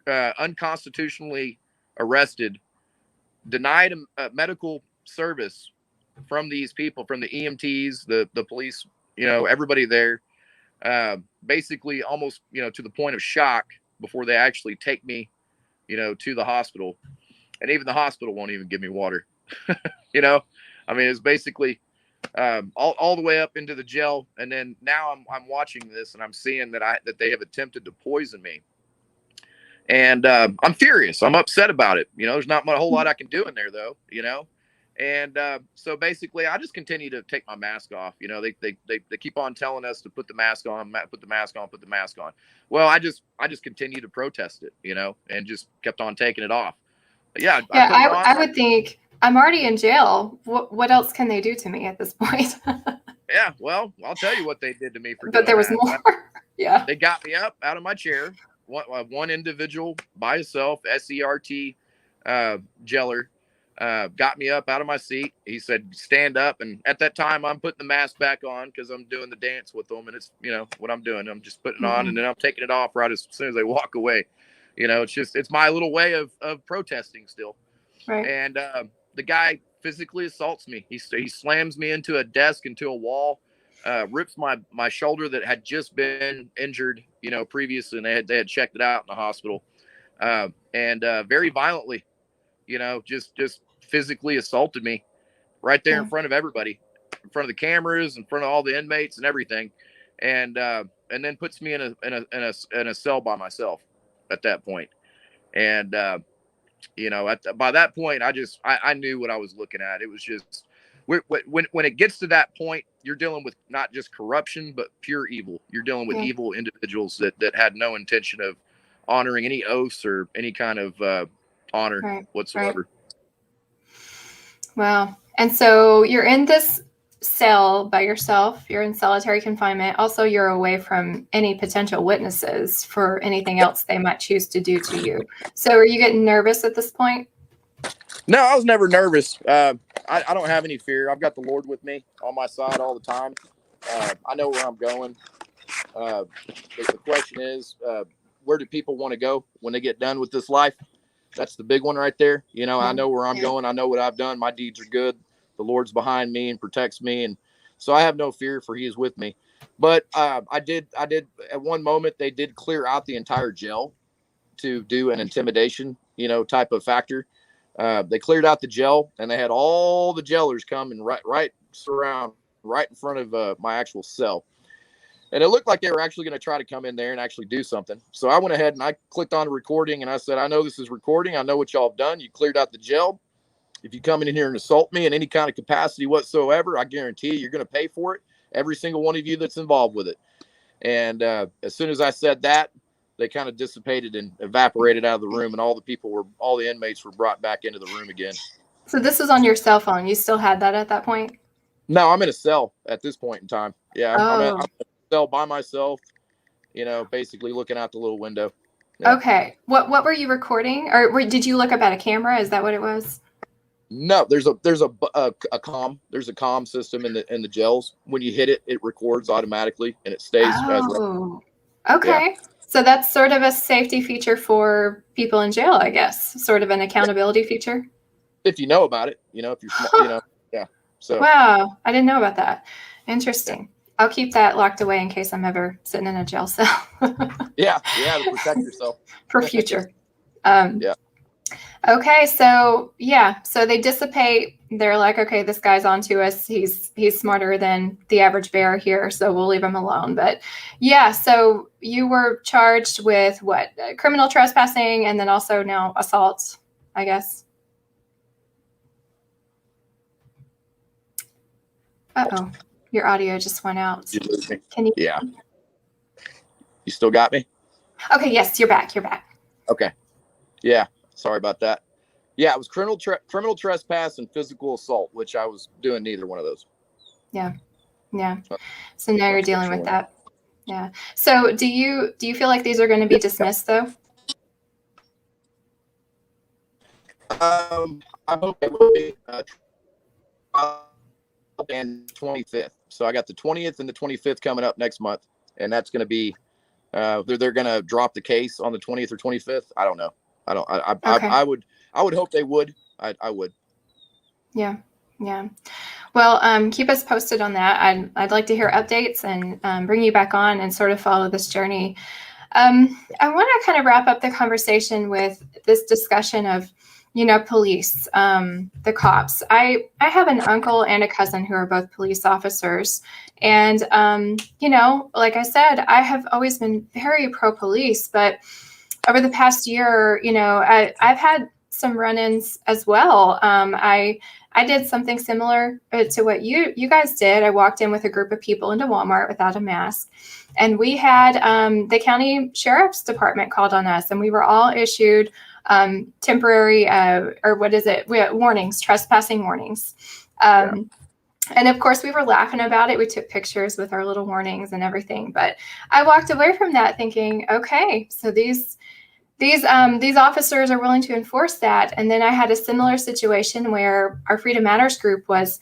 unconstitutionally arrested, denied a medical service from these people, from the EMTs, the police, everybody there, basically almost, to the point of shock before they actually take me, to the hospital. And even the hospital won't even give me water. I mean, it's basically all the way up into the jail. And then now I'm watching this and I'm seeing that they have attempted to poison me. And I'm furious. I'm upset about it. There's not a whole lot I can do in there, though, And so basically, I just continue to take my mask off. They keep on telling us to put the mask on, put the mask on, put the mask on. Well, I just continue to protest it, and just kept on taking it off. But yeah, I would think I'm already in jail. What else can they do to me at this point? Yeah, well, I'll tell you what they did to me for. But there was more. Yeah, they got me up out of my chair. One individual by himself, SERT jailer, got me up out of my seat. He said, stand up. And at that time, I'm putting the mask back on because I'm doing the dance with them. And it's, what I'm doing. I'm just putting it on and then I'm taking it off right as soon as they walk away. It's my little way of protesting still. Right. And the guy physically assaults me. He slams me into a desk, into a wall, rips my shoulder that had just been injured, previously, and they had checked it out in the hospital, and very violently, just physically assaulted me right there in front of everybody, in front of the cameras, in front of all the inmates and everything, and then puts me in a cell by myself at that point. And by that point, I knew what I was looking at. It was just when it gets to that point, you're dealing with not just corruption, but pure evil. You're dealing with evil individuals that had no intention of honoring any oaths or any kind of honor whatsoever. Right. Wow. And so you're in this cell by yourself. You're in solitary confinement. Also, you're away from any potential witnesses for anything else they might choose to do to you. So are you getting nervous at this point? No, I was never nervous. I don't have any fear. I've got the Lord with me on my side all the time. I know where I'm going. The question is, where do people want to go when they get done with this life? That's the big one right there. I know where I'm going. I know what I've done. My deeds are good. The Lord's behind me and protects me. And so I have no fear, for he is with me. But I did at one moment, they did clear out the entire jail to do an intimidation, type of factor. They cleared out the jail and they had all the jailers come and right surround right in front of my actual cell. And it looked like they were actually going to try to come in there and actually do something. So I went ahead and I clicked on recording and I said, I know this is recording. I know what y'all have done. You cleared out the jail. If you come in here and assault me in any kind of capacity whatsoever, I guarantee you're going to pay for it. Every single one of you that's involved with it. And as soon as I said that, they kind of dissipated and evaporated out of the room, and all the inmates were brought back into the room again. So this was on your cell phone. You still had that at that point? No, I'm in a cell at this point in time. Yeah, Oh. I'm in a cell by myself, basically looking out the little window. Yeah. Okay. What were you recording? Or did you look up at a camera? Is that what it was? No, there's a comm system in the jails. When you hit it, it records automatically and it stays. Okay. Yeah. So that's sort of a safety feature for people in jail, I guess. Sort of an accountability feature. If you know about it, if you're smart, yeah. So. Wow, I didn't know about that. Interesting. I'll keep that locked away in case I'm ever sitting in a jail cell. Yeah, to protect yourself for future. Yeah. Okay, so they dissipate. They're like, okay, this guy's onto us. He's smarter than the average bear here, so we'll leave him alone. But so you were charged with what? Criminal trespassing, and then also now assault, I guess. Uh-oh, your audio just went out. Did you lose me? Can you? Yeah. You still got me? Okay, yes, you're back. Okay. Yeah. Sorry about that. Yeah, it was criminal trespass and physical assault, which I was doing neither one of those. Yeah. So now you're dealing with that. Yeah. So do you feel like these are going to be dismissed though? I hope it will be. And 25th. So I got the 20th and the 25th coming up next month, and that's going to be they're going to drop the case on the 20th or 25th. I don't know. Okay. I would hope they would. I would. Yeah. Yeah. Well, keep us posted on that. I'd like to hear updates and bring you back on and sort of follow this journey. I want to kind of wrap up the conversation with this discussion of, police, the cops. I have an uncle and a cousin who are both police officers. And, like I said, I have always been very pro-police, but over the past year, I've had some run-ins as well. I did something similar to what you guys did. I walked in with a group of people into Walmart without a mask, and we had the county sheriff's department called on us, and we were all issued temporary warnings, trespassing warnings. And of course, we were laughing about it. We took pictures with our little warnings and everything. But I walked away from that thinking, okay, so these officers are willing to enforce that. And then I had a similar situation where our Freedom Matters group was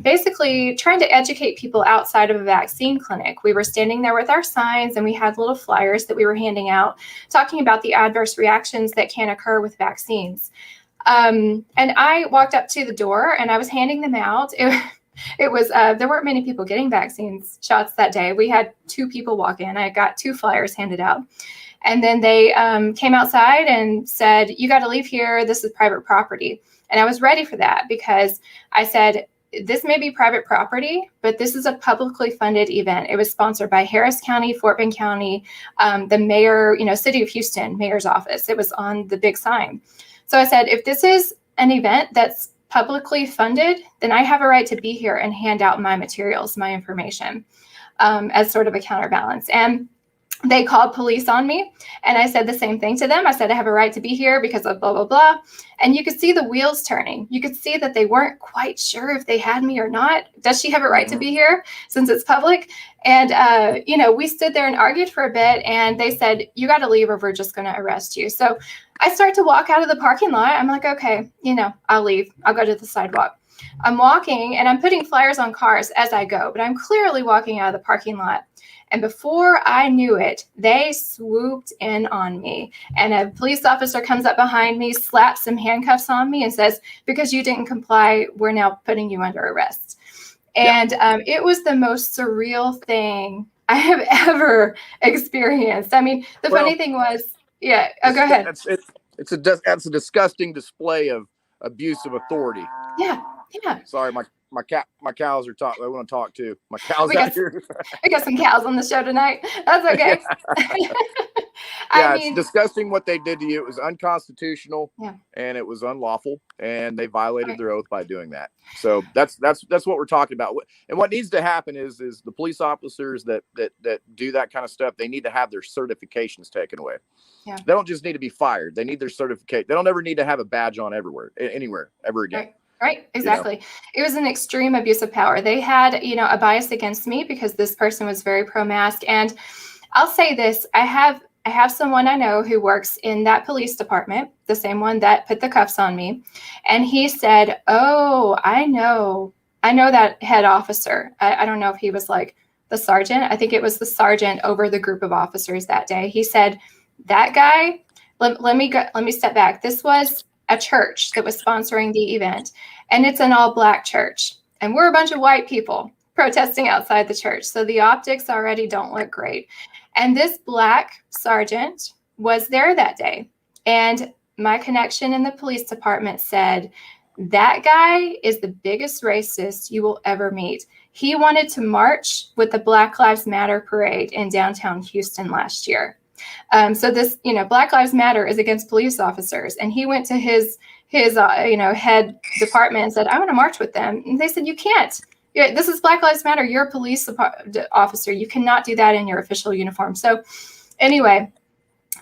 basically trying to educate people outside of a vaccine clinic. We were standing there with our signs, and we had little flyers that we were handing out talking about the adverse reactions that can occur with vaccines. And I walked up to the door and I was handing them out. It was there weren't many people getting vaccines shots that day. We had 2 people walk in. I got 2 flyers handed out. And then they came outside and said, "You got to leave here. This is private property." And I was ready for that because I said, this may be private property, but this is a publicly funded event. It was sponsored by Harris County, Fort Bend County, the mayor, City of Houston, mayor's office. It was on the big sign. So I said, if this is an event that's publicly funded, then I have a right to be here and hand out my materials, my information, as sort of a counterbalance. And they called police on me, and I said the same thing to them. I said, I have a right to be here because of blah, blah, blah. And you could see the wheels turning. You could see that they weren't quite sure if they had me or not. Does she have a right to be here since it's public? And, we stood there and argued for a bit, and they said, you got to leave or we're just going to arrest you. So I start to walk out of the parking lot. I'm like, okay, I'll leave. I'll go to the sidewalk. I'm walking and I'm putting flyers on cars as I go, but I'm clearly walking out of the parking lot. And before I knew it, they swooped in on me. And a police officer comes up behind me, slaps some handcuffs on me and says, because you didn't comply, we're now putting you under arrest. And it was the most surreal thing I have ever experienced. I mean, the funny thing was, go ahead. That's a disgusting display of abuse of authority. Yeah. Sorry, my cows are talking. I want to talk too. My cows out here. We got some cows on the show tonight. That's okay. It's disgusting what they did to you. It was unconstitutional, and it was unlawful, and they violated their oath by doing that. So that's what we're talking about. And what needs to happen is the police officers that do that kind of stuff, they need to have their certifications taken away. Yeah. They don't just need to be fired. They need their certificate. They don't ever need to have a badge on anywhere ever again. Right. Exactly. It was an extreme abuse of power. They had, a bias against me because this person was very pro-mask. And I'll say this, I have someone I know who works in that police department, the same one that put the cuffs on me. And he said, oh, I know that head officer. I don't know if he was like the sergeant. I think it was the sergeant over the group of officers that day. He said, that guy, let me step back. This was a church that was sponsoring the event, and it's an all-black church, and we're a bunch of white people protesting outside the church, so the optics already don't look great. And this black sergeant was there that day, and my connection in the police department said, that guy is the biggest racist you will ever meet. He wanted to march with the Black Lives Matter parade in downtown Houston last year. So this, Black Lives Matter is against police officers. And he went to his head department and said, I want to march with them. And they said, you can't. This is Black Lives Matter. You're a police officer. You cannot do that in your official uniform. So anyway,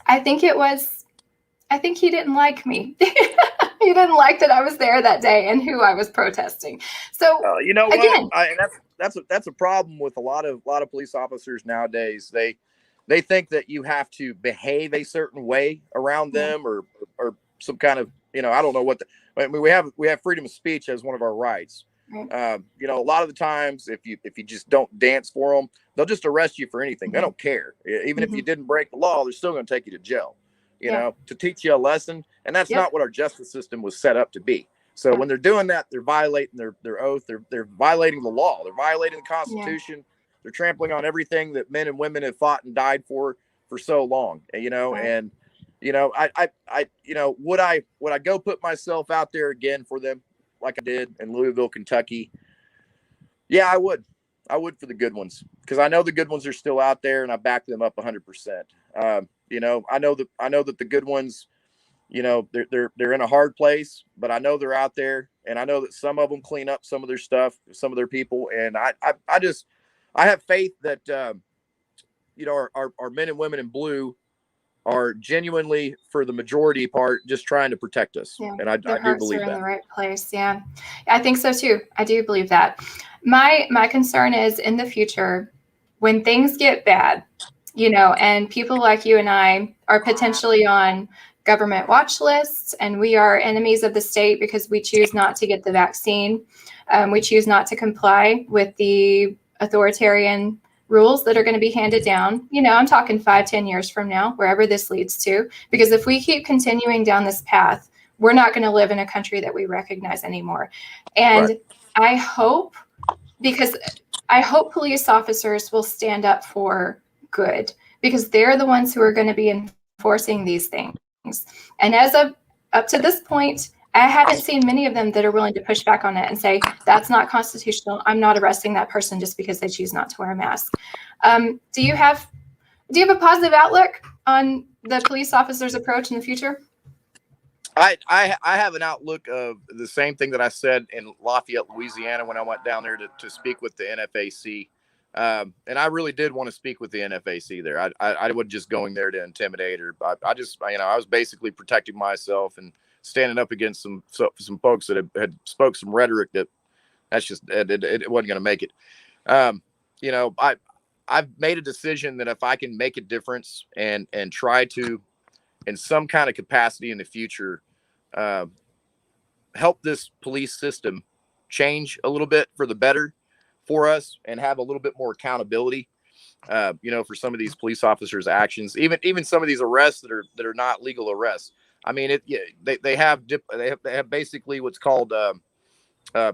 I think he didn't like me. He didn't like that I was there that day and who I was protesting. So, again, that's a problem with a lot of police officers nowadays. They think that you have to behave a certain way around them or some kind of, I don't know what we have freedom of speech as one of our rights. Right. You know, a lot of the times if you just don't dance for them, they'll just arrest you for anything. They don't care. Even if you didn't break the law, they're still going to take you to jail, you Yeah. know, to teach you a lesson. And that's Yep. not what our justice system was set up to be. So Yeah. when they're doing that, they're violating their oath. They're violating the law. They're violating the Constitution. They're trampling on everything that men and women have fought and died for so long, you know. Right. And you know, I you know, would I go put myself out there again for them like I did in Louisville, Kentucky? Yeah, I would for the good ones, because I know the good ones are still out there and I back them up 100%. You know, I know that the good ones, you know, they're in a hard place, but I know they're out there, and I know that some of them clean up some of their stuff, some of their people. And I have faith that, you know, our men and women in blue are genuinely, for the majority part, just trying to protect us. Yeah. And I Their do hearts believe are in that. the right place. Yeah. I think so too. I do believe that. My concern is in the future, when things get bad, you know, and people like you and I are potentially on government watch lists, and we are enemies of the state because we choose not to get the vaccine. We choose not to comply with the authoritarian rules that are going to be handed down. You know, I'm talking 5-10 years from now, wherever this leads to, because if we keep continuing down this path, we're not going to live in a country that we recognize anymore. And Right. I hope police officers will stand up for good, because they're the ones who are going to be enforcing these things. And as of up to this point, I haven't seen many of them that are willing to push back on it and say, that's not constitutional. I'm not arresting that person just because they choose not to wear a mask. Do you have a positive outlook on the police officers' approach in the future? I have an outlook of the same thing that I said in Lafayette, Louisiana, when I went down there to speak with the NFAC. And I really did want to speak with the NFAC there. I wasn't just going there to intimidate her. I just, you know, I was basically protecting myself and standing up against some folks that had spoke some rhetoric that's just, it wasn't going to make it. You know, I've made a decision that if I can make a difference and try to, in some kind of capacity in the future, help this police system change a little bit for the better for us and have a little bit more accountability, you know, for some of these police officers' actions, even some of these arrests that are not legal arrests. I mean, they have basically what's called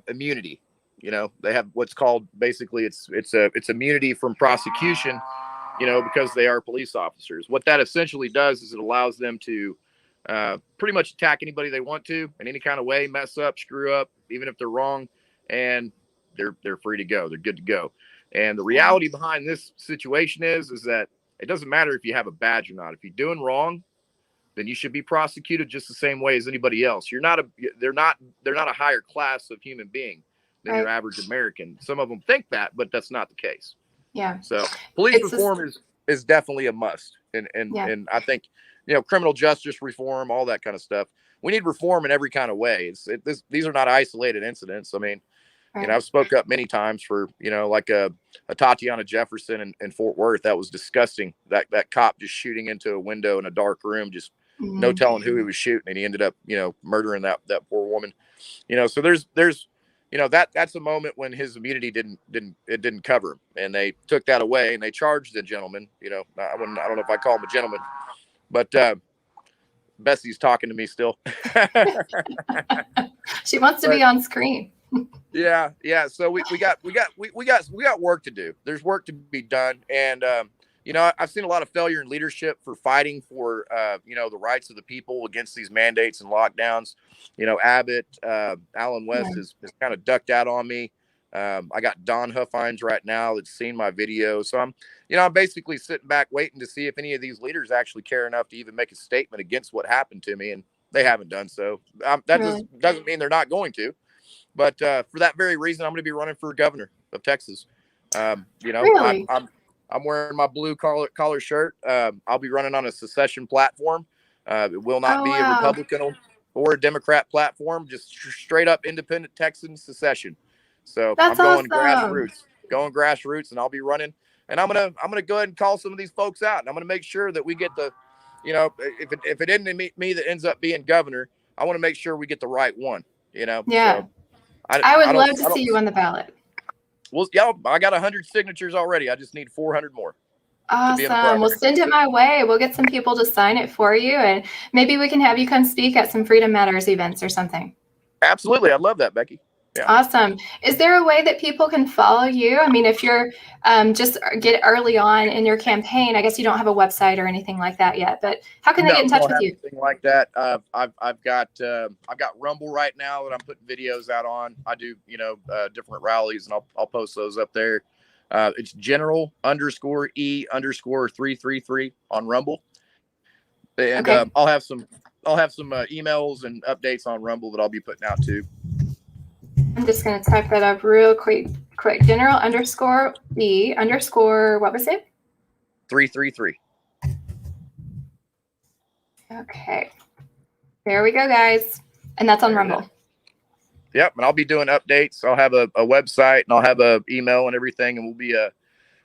immunity. You know, they have what's called basically it's immunity from prosecution, you know, because they are police officers. What that essentially does is it allows them to pretty much attack anybody they want to in any kind of way, mess up, screw up, even if they're wrong, and they're free to go. They're good to go. And the reality behind this situation is that it doesn't matter if you have a badge or not. If you're doing wrong, then you should be prosecuted just the same way as anybody else. They're not a higher class of human being than your average American. Some of them think that, but that's not the case. Yeah. So police reform is definitely a must. And I think, you know, criminal justice reform, all that kind of stuff. We need reform in every kind of way. These are not isolated incidents. I mean, you know, I've spoke up many times for, you know, like a Tatiana Jefferson in Fort Worth. That was disgusting. That cop just shooting into a window in a dark room, just no telling who he was shooting. And he ended up, you know, murdering that poor woman, you know. So there's, you know, that's a moment when his immunity didn't cover him, and they took that away and they charged the gentleman. You know, I don't know if I call him a gentleman, but Bessie's talking to me still. She wants to be on screen. Yeah. So we got work to do. There's work to be done, and you know, I've seen a lot of failure in leadership for fighting for you know, the rights of the people against these mandates and lockdowns. You know, Abbott, Alan West has kind of ducked out on me. I got Don Huffines right now that's seen my video, so I'm basically sitting back waiting to see if any of these leaders actually care enough to even make a statement against what happened to me, and they haven't done so. Just doesn't mean they're not going to. But for that very reason, I'm going to be running for governor of Texas. You know, I'm wearing my blue collar shirt. I'll be running on a secession platform. It will not be a Republican or a Democrat platform, just straight up independent Texan secession. So I'm going grassroots, and I'll be running. And I'm gonna go ahead and call some of these folks out, and I'm gonna make sure that we get the, you know, if it isn't me that ends up being governor, I want to make sure we get the right one. You know, yeah. So I would don't- love I to don't- see you on the ballot. Well, yeah, I got 100 signatures already. I just need 400 more. be in the Awesome. Well, primary. send it my way. We'll get some people to sign it for you, and maybe we can have you come speak at some Freedom Matters events or something. Absolutely. I'd love that, Becky. Yeah. Awesome. Is there a way that people can follow you? I mean, if you're just get early on in your campaign, I guess you don't have a website or anything like that yet, but how can they get in touch don't with have you? anything like that. I've got Rumble right now that I'm putting videos out on. I do, different rallies, and I'll post those up there. It's General_E_333 on Rumble. And Okay. I'll have some emails and updates on Rumble that I'll be putting out too. I'm just going to type that up real quick. General_E_ what was it? 333. Okay. There we go, guys. And that's on Rumble. Yep. And I'll be doing updates. I'll have a website, and I'll have a email and everything. And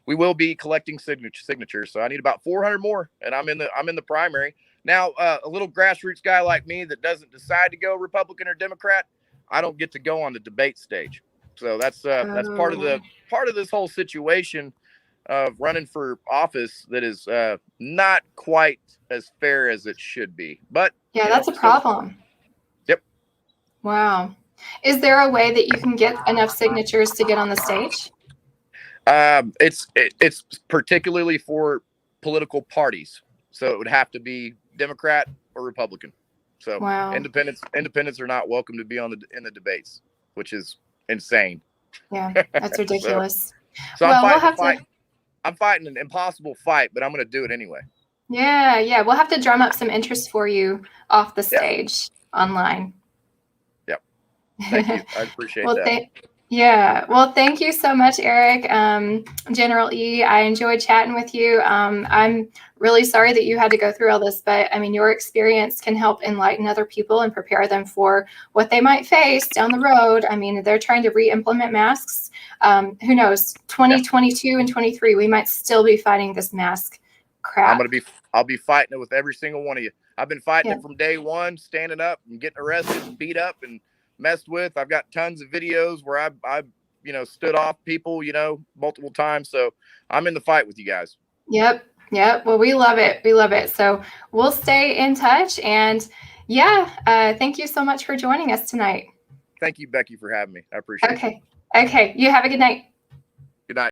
we will be collecting signatures. So I need about 400 more, and I'm in the primary. Now, a little grassroots guy like me that doesn't decide to go Republican or Democrat, I don't get to go on the debate stage. So that's part of this whole situation of running for office that is not quite as fair as it should be. But yeah, that's a problem. Yep. Wow. Is there a way that you can get enough signatures to get on the stage? It's particularly for political parties, so it would have to be Democrat or Republican. So wow. independents are not welcome to be in the debates, which is insane. Yeah, that's ridiculous. so I'm fighting an impossible fight, but I'm going to do it anyway. Yeah, we'll have to drum up some interest for you off the stage online. Yep. Thank you. I appreciate that. Well, thank you so much, Eric. General E, I enjoyed chatting with you. I'm really sorry that you had to go through all this, but I mean, your experience can help enlighten other people and prepare them for what they might face down the road. I mean, they're trying to re-implement masks. Who knows, 2022 and 23, we might still be fighting this mask crap. I'll be fighting it with every single one of you. I've been fighting it from day one, standing up and getting arrested and beat up and messed with. I've got tons of videos where I've stood off people, multiple times. So I'm in the fight with you guys. Yep. Well, we love it. So we'll stay in touch. And thank you so much for joining us tonight. Thank you, Becky, for having me. I appreciate it. Okay. You have a good night.